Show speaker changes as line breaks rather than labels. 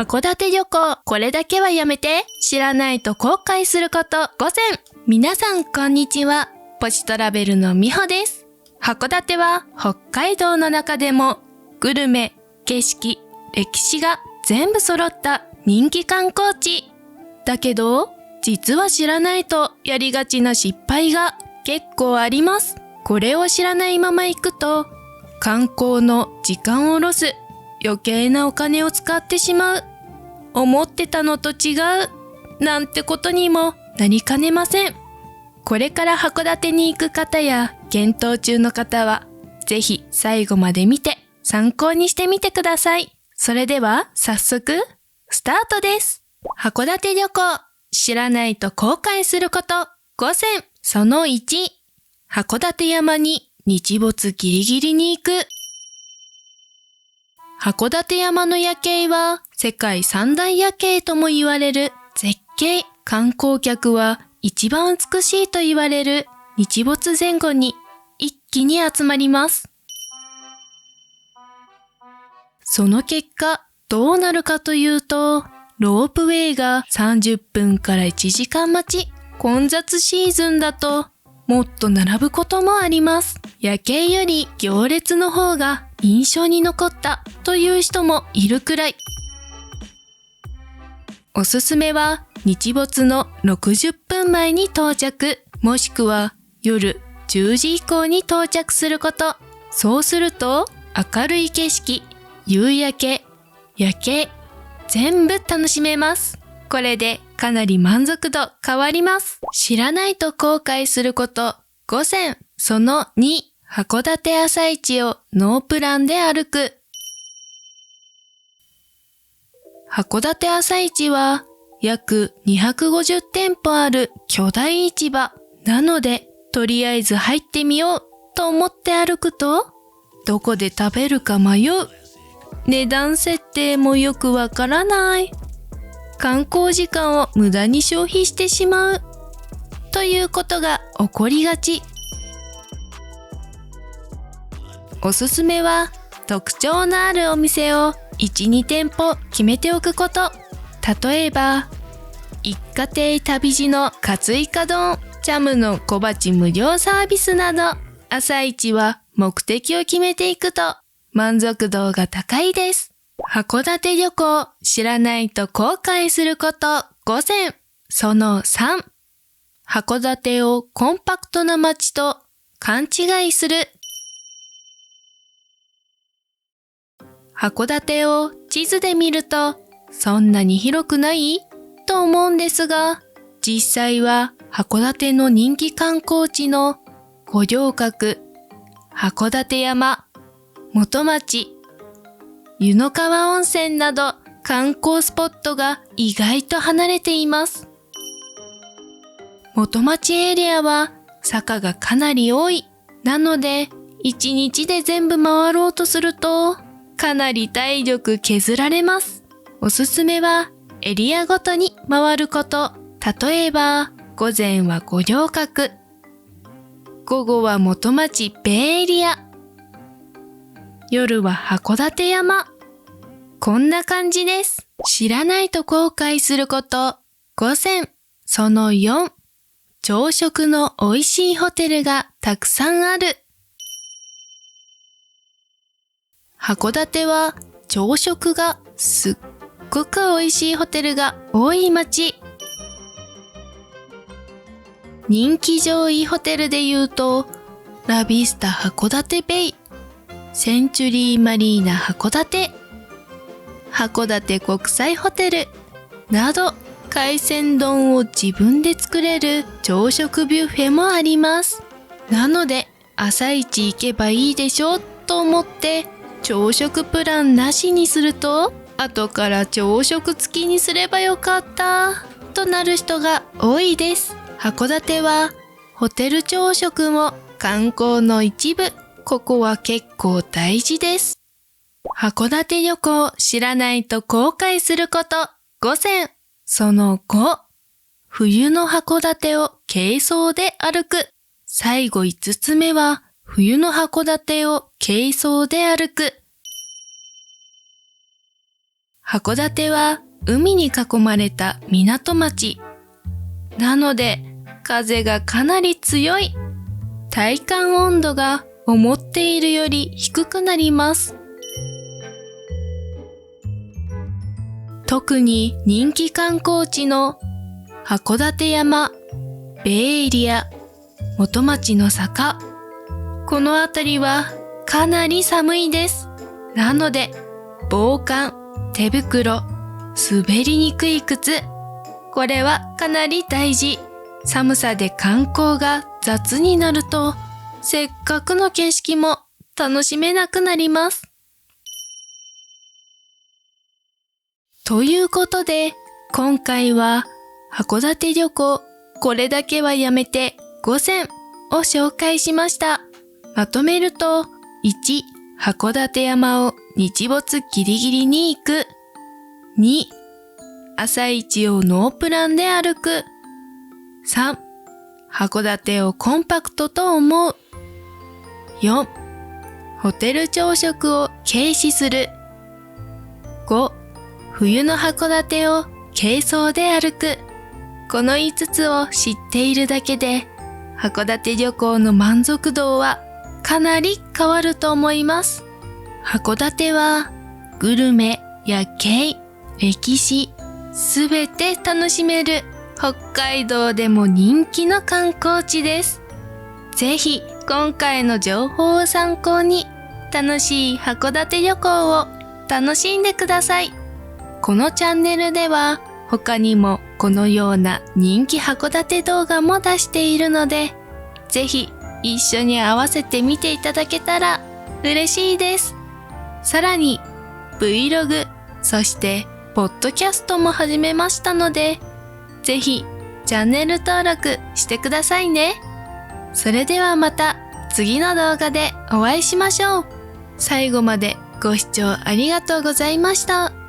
函館旅行、これだけはやめて。知らないと後悔すること5選。皆さんこんにちは。ポチトラベルのみほです。函館は北海道の中でもグルメ、景色、歴史が全部揃った人気観光地。だけど、実は知らないとやりがちな失敗が結構あります。これを知らないまま行くと、観光の時間をロス、余計なお金を使ってしまう。思ってたのと違う。なんてことにもなりかねません。これから函館に行く方や検討中の方は、ぜひ最後まで見て参考にしてみてください。それでは早速、スタートです。函館旅行、知らないと後悔すること5選。その1、函館山に日没ギリギリに行く。函館山の夜景は世界三大夜景とも言われる絶景。観光客は一番美しいと言われる日没前後に一気に集まります。その結果どうなるかというと、ロープウェイが30分から1時間待ち。混雑シーズンだともっと並ぶこともあります。夜景より行列の方が印象に残ったという人もいるくらい。おすすめは日没の60分前に到着、もしくは夜10時以降に到着すること。そうすると明るい景色、夕焼け、夜景、全部楽しめます。これでかなり満足度変わります。知らないと後悔すること5選。その2、函館朝市をノープランで歩く。函館朝市は約250店舗ある巨大市場。なので、とりあえず入ってみようと思って歩くと、どこで食べるか迷う。値段設定もよくわからない。観光時間を無駄に消費してしまう。ということが起こりがち。おすすめは特徴のあるお店を 1,2 店舗決めておくこと。例えば、一家庭旅路のカツイカ丼、チャムの小鉢無料サービスなど、朝市は目的を決めていくと満足度が高いです。函館旅行、知らないと後悔すること5選。その3、函館をコンパクトな街と勘違いする。函館を地図で見るとそんなに広くないと思うんですが、実際は函館の人気観光地の五稜郭、函館山、元町、湯の川温泉など観光スポットが意外と離れています。元町エリアは坂がかなり多い。なので1日で全部回ろうとするとかなり体力削られます。おすすめはエリアごとに回ること。例えば午前は五稜郭、午後は元町ベイエリア、夜は函館山。こんな感じです。知らないと後悔すること5選。その4、朝食の美味しいホテルがたくさんある。函館は朝食がすっごく美味しいホテルが多い街。人気上位ホテルで言うと、ラビスタ函館ベイ、センチュリーマリーナ函館、函館国際ホテルなど、海鮮丼を自分で作れる朝食ビュッフェもあります。なので朝一行けばいいでしょと思って朝食プランなしにすると、後から朝食付きにすればよかったとなる人が多いです。函館はホテル朝食も観光の一部。ここは結構大事です。函館旅行、知らないと後悔すること5選。その5、冬の函館を軽装で歩く。最後5つ目は冬の函館を軽装で歩く。函館は海に囲まれた港町。なので風がかなり強い。体感温度が思っているより低くなります。特に人気観光地の函館山、ベイエリア、元町の坂。この辺りはかなり寒いです。なので、防寒、手袋、滑りにくい靴。これはかなり大事。寒さで観光が雑になると、せっかくの景色も楽しめなくなります。ということで、今回は函館旅行、これだけはやめて5選を紹介しました。まとめると、1、函館山を日没ギリギリに行く。2、朝市をノープランで歩く。3、函館をコンパクトと思う。4、ホテル朝食を軽視する。5、冬の函館を軽装で歩く。この5つを知っているだけで、函館旅行の満足度はかなり変わると思います。函館はグルメ、夜景、歴史、すべて楽しめる北海道でも人気の観光地です。ぜひ今回の情報を参考に楽しい函館旅行を楽しんでください。このチャンネルでは他にもこのような人気函館動画も出しているので、ぜひ一緒に合わせて見ていただけたら嬉しいです。さらに Vlog、そしてポッドキャストも始めましたので、ぜひチャンネル登録してくださいね。それではまた次の動画でお会いしましょう。最後までご視聴ありがとうございました。